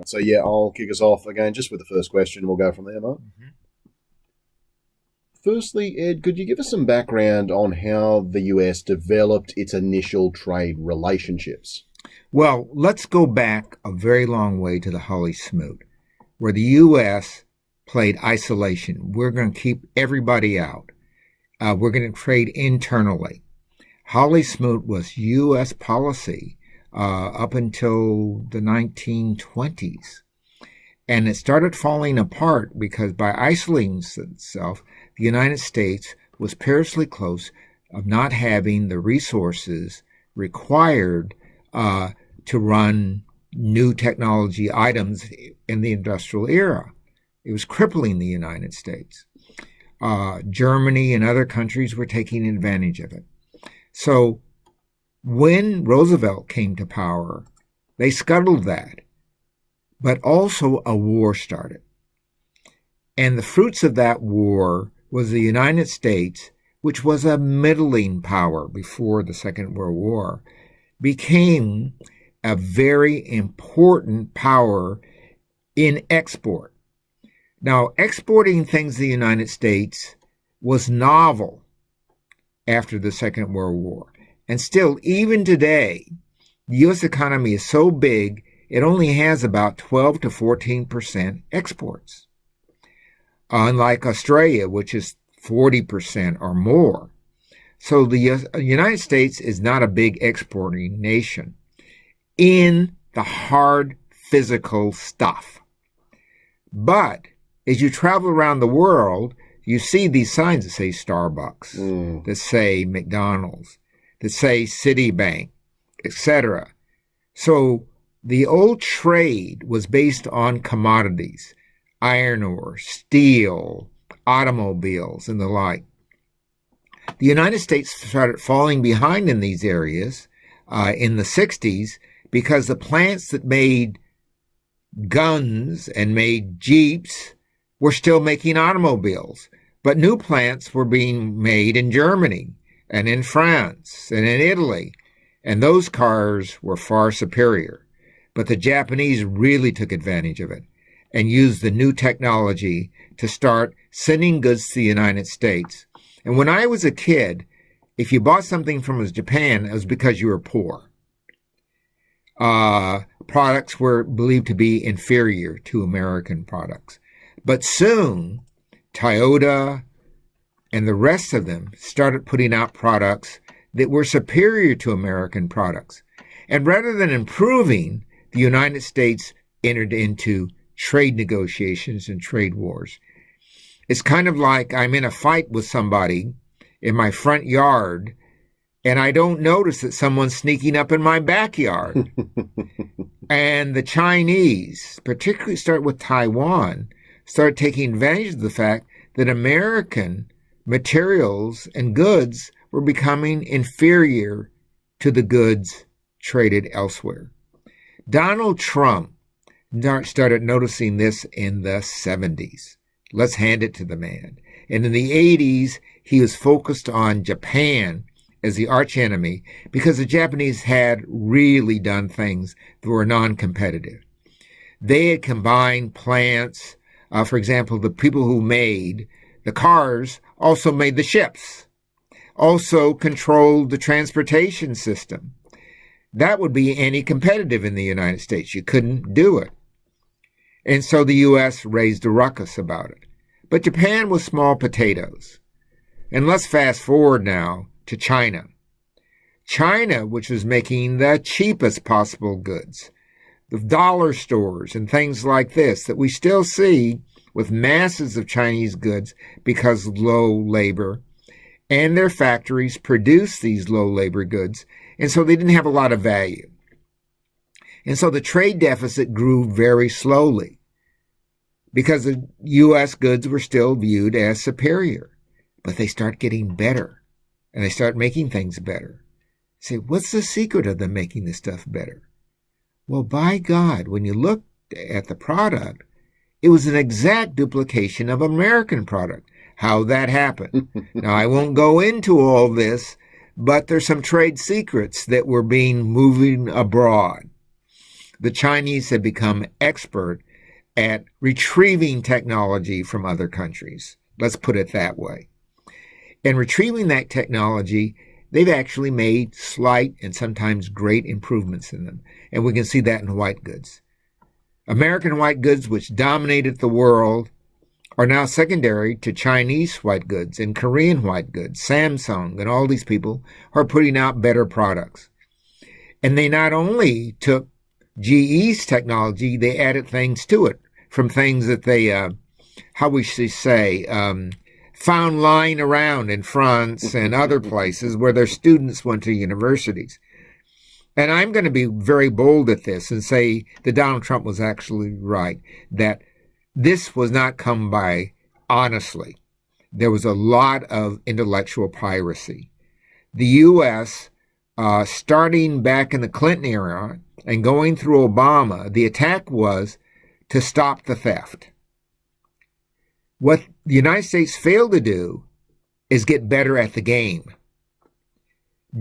So yeah, I'll kick us off again just with the first question. We'll go from there, Mark. Mhm. Firstly, Ed, could you give us some background on how the US developed its initial trade relationships? Well, let's go back a very long way to the Holly Smoot, where the U.S. played isolation. We're going to keep everybody out. We're going to trade internally. Holly Smoot was U.S. policy up until the 1920s. And it started falling apart because by isolating itself, the United States was perilously close of not having the resources required to run new technology items in the industrial era. It was crippling the United States. Germany and other countries were taking advantage of it. So when Roosevelt came to power, they scuttled that. But also a war started. And the fruits of that war was the United States, which was a middling power before the Second World War, became a very important power in export. Now, exporting things to the United States was novel after the Second World War. And still, even today, the U.S. economy is so big, it only has about 12 to 14% exports, unlike Australia, which is 40% or more. So the United States is not a big exporting nation in the hard physical stuff. But as you travel around the world, you see these signs that say Starbucks, that say McDonald's, that say Citibank, etc. So the old trade was based on commodities, iron ore, steel, automobiles, and the like. The United States started falling behind in these areas in the 60s because the plants that made guns and made Jeeps were still making automobiles. But new plants were being made in Germany and in France and in Italy, and those cars were far superior. But the Japanese really took advantage of it and used the new technology to start sending goods to the United States. And when I was a kid, if you bought something from Japan, it was because you were poor. Products were believed to be inferior to American products. But soon, Toyota and the rest of them started putting out products that were superior to American products. And rather than improving, the United States entered into trade negotiations and trade wars. It's kind of like I'm in a fight with somebody in my front yard, and I don't notice that someone's sneaking up in my backyard. And the Chinese, particularly start with Taiwan, start taking advantage of the fact that American materials and goods were becoming inferior to the goods traded elsewhere. Donald Trump started noticing this in the 70s. Let's hand it to the man. And in the 80s, he was focused on Japan as the archenemy because the Japanese had really done things that were non-competitive. They had combined plants. For example, the people who made the cars also made the ships, also controlled the transportation system. That would be anti-competitive in the United States. You couldn't do it. And so the U.S. raised a ruckus about it. But Japan was small potatoes. And let's fast forward now to China. China, which was making the cheapest possible goods, the dollar stores and things like this that we still see with masses of Chinese goods because low labor, and their factories produce these low labor goods, and so they didn't have a lot of value. And so the trade deficit grew very slowly because the U.S. goods were still viewed as superior. But they start getting better, and they start making things better. Say, what's the secret of them making this stuff better? Well, by God, when you look at the product, it was an exact duplication of American product. How that happened. Now, I won't go into all this, but there's some trade secrets that were being moving abroad. the Chinese have become expert at retrieving technology from other countries. Let's put it that way. And retrieving that technology, they've actually made slight and sometimes great improvements in them. And we can see that in white goods. American white goods, which dominated the world, are now secondary to Chinese white goods and Korean white goods. Samsung and all these people are putting out better products. And they not only took GE's technology, they added things to it from things that they, how we should say, found lying around in France and other places where their students went to universities. And I'm going to be very bold at this and say that Donald Trump was actually right, that this was not come by honestly. There was a lot of intellectual piracy. The U.S., starting back in the Clinton era and going through Obama, the attack was to stop the theft. What the United States failed to do is get better at the game.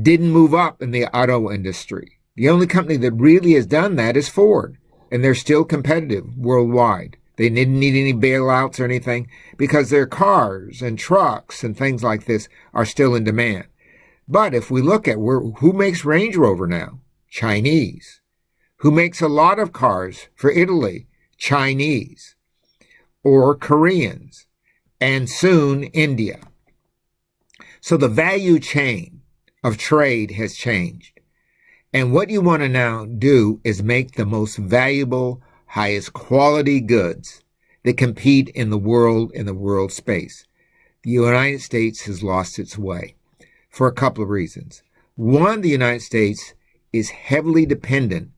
Didn't move up in the auto industry. The only company that really has done that is Ford, and they're still competitive worldwide. They didn't need any bailouts or anything because their cars and trucks and things like this are still in demand. But if we look at who makes Range Rover now? Chinese. Who makes a lot of cars for Italy? Chinese. Or Koreans. And soon India. So the value chain of trade has changed. And what you want to now do is make the most valuable, highest quality goods that compete in the world space. The United States has lost its way for a couple of reasons. One, the United States is heavily dependent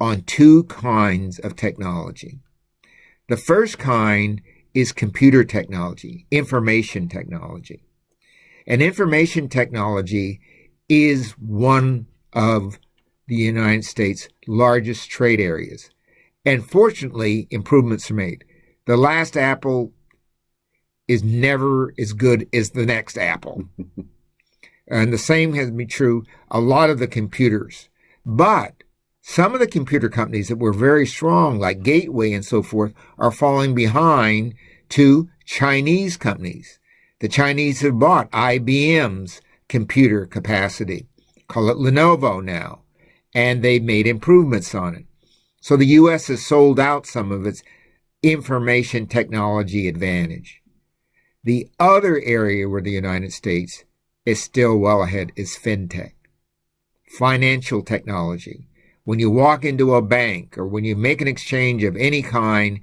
on two kinds of technology. The first kind is computer technology, information technology. And information technology is one of the United States' largest trade areas. And fortunately, improvements are made. The last Apple is never as good as the next Apple. And the same has been true a lot of the computers. But some of the computer companies that were very strong, like Gateway and so forth, are falling behind to Chinese companies. The Chinese have bought IBM's computer capacity. Call it Lenovo now. And they've made improvements on it. So the U.S. has sold out some of its information technology advantage. The other area where the United States is still well ahead is fintech, financial technology. When you walk into a bank or when you make an exchange of any kind,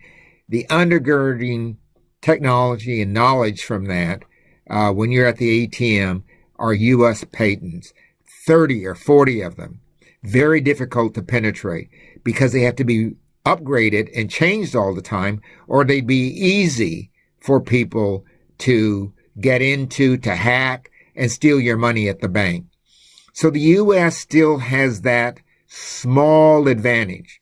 the undergirding technology and knowledge from that, when you're at the ATM, are U.S. patents, 30 or 40 of them. Very difficult to penetrate because they have to be upgraded and changed all the time, or they'd be easy for people to get into, to hack, and steal your money at the bank. So the U.S. still has that small advantage.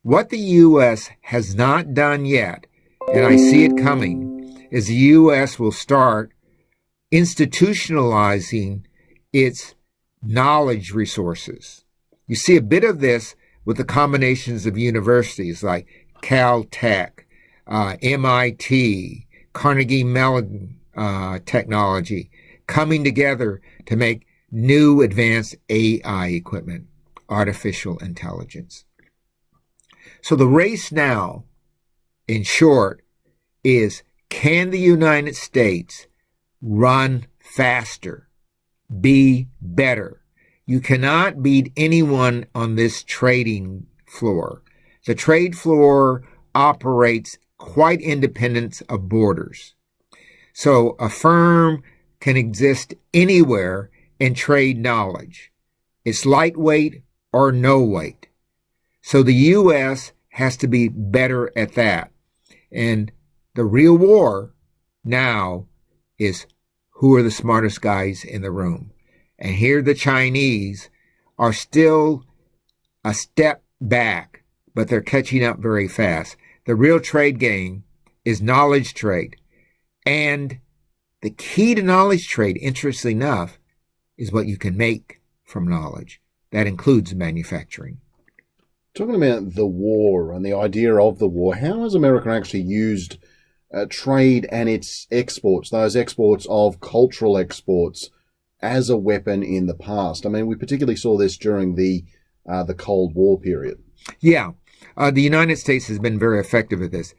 What the U.S. has not done yet, and I see it coming, is the U.S. will start institutionalizing its knowledge resources. You see a bit of this with the combinations of universities like Caltech, MIT, Carnegie Mellon technology coming together to make new advanced AI equipment, artificial intelligence. So the race now, in short, is can the United States run faster, be better? You cannot beat anyone on this trading floor. The trade floor operates quite independent of borders. So a firm can exist anywhere and trade knowledge. It's lightweight or no weight. So the U.S. has to be better at that. And the real war now is who are the smartest guys in the room. And here the Chinese are still a step back, but they're catching up very fast. The real trade game is knowledge trade. And the key to knowledge trade, interestingly enough, is what you can make from knowledge. That includes manufacturing. Talking about the war and the idea of the war, how has America actually used trade and its exports, those exports of cultural exports, as a weapon in the past? I mean, we particularly saw this during the Cold War period. Yeah, the United States has been very effective at this.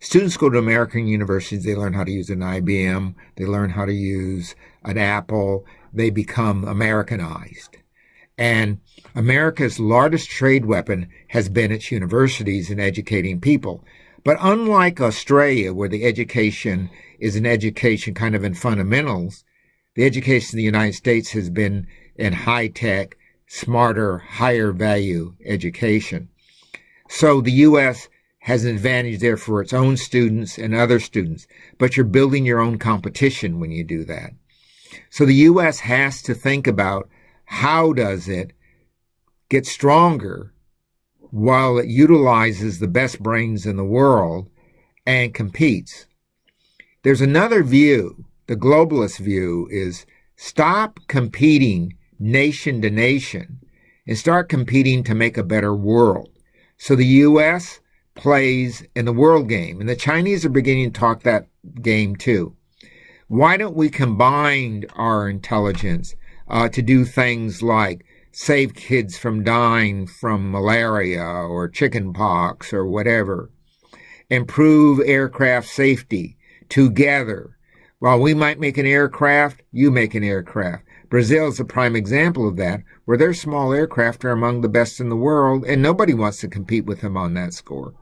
Students go to American universities, they learn how to use an IBM, they learn how to use an Apple, they become Americanized. And America's largest trade weapon has been its universities in educating people. But unlike Australia, where the education is an education kind of in fundamentals, the education in the United States has been in high-tech, smarter, higher value education. So the U.S. has an advantage there for its own students and other students, but you're building your own competition when you do that. So the U.S. has to think about how does it get stronger while it utilizes the best brains in the world and competes. There's another view, the globalist view, is stop competing nation to nation and start competing to make a better world. So the U.S. plays in the world game, and the Chinese are beginning to talk that game too. Why don't we combine our intelligence to do things like save kids from dying from malaria or chicken pox or whatever, improve aircraft safety together. While we might make an aircraft, you make an aircraft. Brazil is a prime example of that, where their small aircraft are among the best in the world, and nobody wants to compete with them on that score.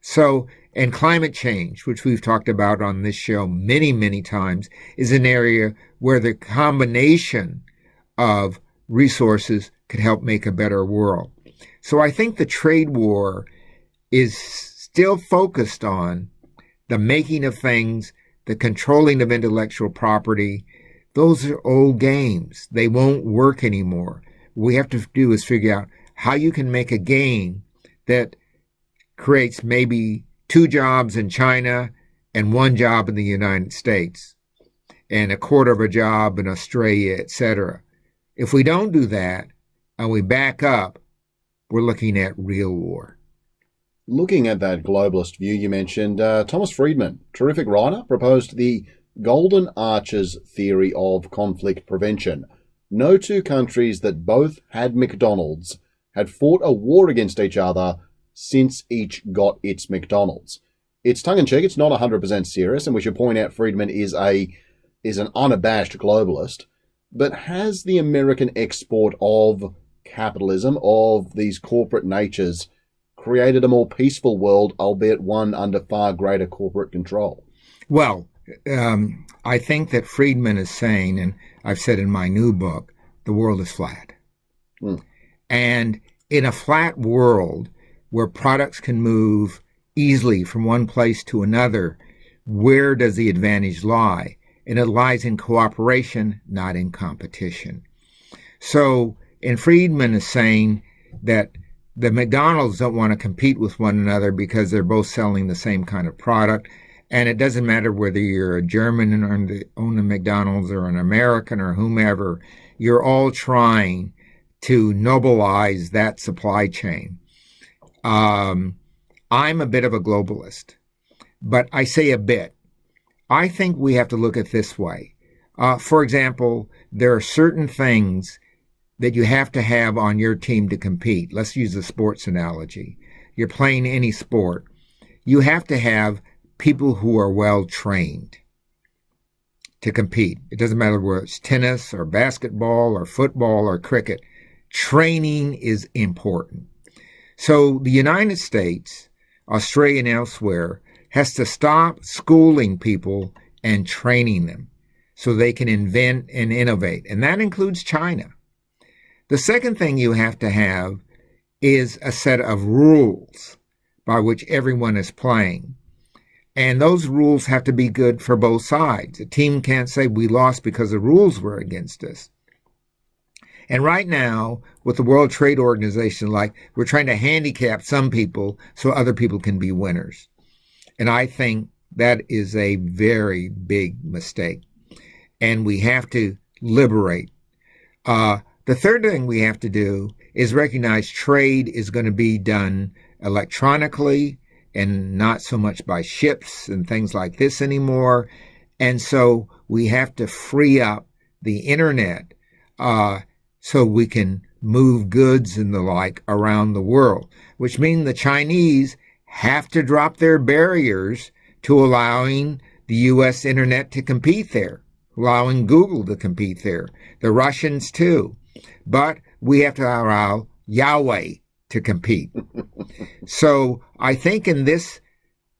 So, and climate change, which we've talked about on this show many, many times, is an area where the combination of resources could help make a better world. So I think the trade war is still focused on the making of things, the controlling of intellectual property. Those are old games. They won't work anymore. What we have to do is figure out how you can make a game that creates maybe 2 jobs in China and 1 job in the United States and a quarter of a job in Australia, etc. If we don't do that and we back up, we're looking at real war. Looking at that globalist view you mentioned, Thomas Friedman, terrific writer, proposed the Golden Arches theory of conflict prevention. No two countries that both had McDonald's had fought a war against each other since each got its McDonald's. It's tongue-in-cheek, it's not 100% serious, and we should point out Friedman is an unabashed globalist. But has the American export of capitalism, of these corporate natures, created a more peaceful world, albeit one under far greater corporate control? Well, I think that Friedman is saying, and I've said in my new book, the world is flat. And in a flat world where products can move easily from one place to another, where does the advantage lie? And it lies in cooperation, not in competition. So, and Friedman is saying that the McDonald's don't want to compete with one another because they're both selling the same kind of product. And it doesn't matter whether you're a German and own a McDonald's or an American or whomever, you're all trying to nobilize that supply chain. I'm a bit of a globalist, but I say a bit. I think we have to look at it this way. For example, there are certain things that you have to have on your team to compete. Let's use the sports analogy. You're playing any sport. You have to have people who are well trained to compete. It doesn't matter whether it's tennis or basketball or football or cricket. Training is important. So the United States, Australia, and elsewhere has to stop schooling people and training them so they can invent and innovate. And that includes China. The second thing you have to have is a set of rules by which everyone is playing. And those rules have to be good for both sides. A team can't say we lost because the rules were against us. And right now, with the World Trade Organization, we're trying to handicap some people so other people can be winners. And I think that is a very big mistake. And we have to liberate. the third thing we have to do is recognize trade is going to be done electronically and not so much by ships and things like this anymore. And so we have to free up the internet so we can move goods and the like around the world, which means the Chinese have to drop their barriers to allowing the U.S. internet to compete there, allowing Google to compete there, the Russians too. But we have to allow Yahweh to compete. So I think in this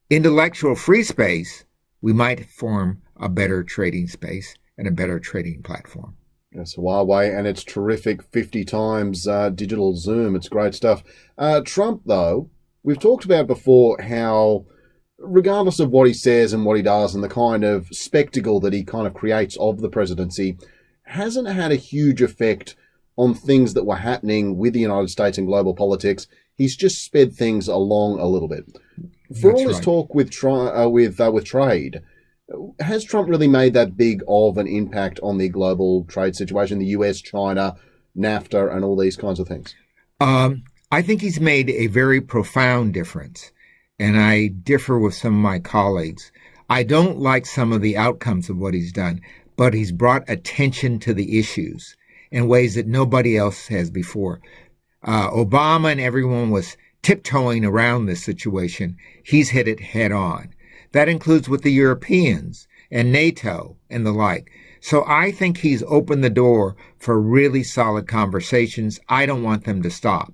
intellectual free space, we might form a better trading space and a better trading platform. Yes, Huawei and its terrific 50 times digital zoom. It's great stuff. Trump, though, we've talked about before how, regardless of what he says and what he does and the kind of spectacle that he kind of creates of the presidency, hasn't had a huge effect on things that were happening with the United States and global politics. He's just sped things along a little bit. For That's all his right. talk with trade, has Trump really made that big of an impact on the global trade situation, the US, China, NAFTA, and all these kinds of things? I think he's made a very profound difference, and I differ with some of my colleagues. I don't like some of the outcomes of what he's done, but he's brought attention to the issues in ways that nobody else has before. Obama and everyone was tiptoeing around this situation. He's hit it head on. That includes with the Europeans and NATO and the like. So I think he's opened the door for really solid conversations. I don't want them to stop,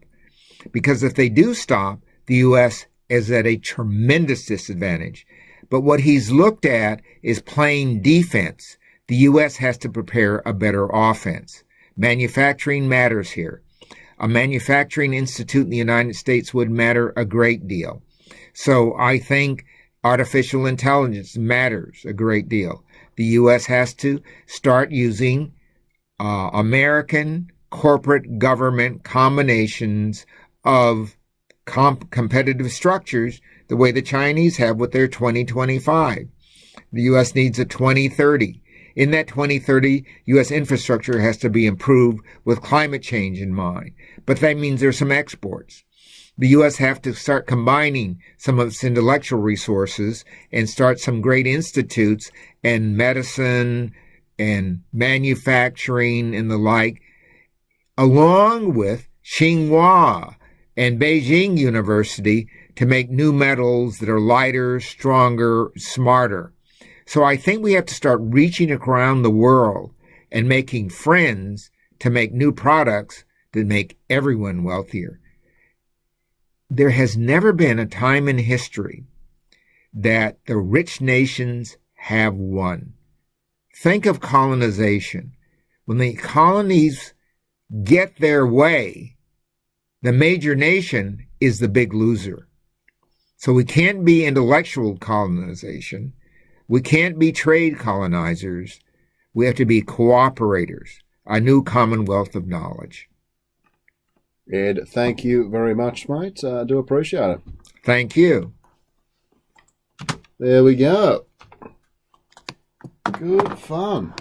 because if they do stop, the U.S. is at a tremendous disadvantage. But what he's looked at is playing defense. The U.S. has to prepare a better offense. Manufacturing matters here. A manufacturing institute in the United States would matter a great deal. So I think artificial intelligence matters a great deal. The U.S. has to start using American corporate government combinations of competitive structures the way the Chinese have with their 2025. The U.S. needs a 2030. In that 2030, U.S. infrastructure has to be improved with climate change in mind. But that means there's some exports. The U.S. have to start combining some of its intellectual resources and start some great institutes and medicine and manufacturing and the like, along with Tsinghua and Beijing University, to make new metals that are lighter, stronger, smarter. So I think we have to start reaching around the world and making friends to make new products that make everyone wealthier. There has never been a time in history that the rich nations have won. Think of colonization. When the colonies get their way, the major nation is the big loser. So we can't be intellectual colonization. We can't be trade colonizers. We have to be cooperators, a new commonwealth of knowledge. Ed, thank you very much, mate. I do appreciate it. Thank you. There we go. Good fun.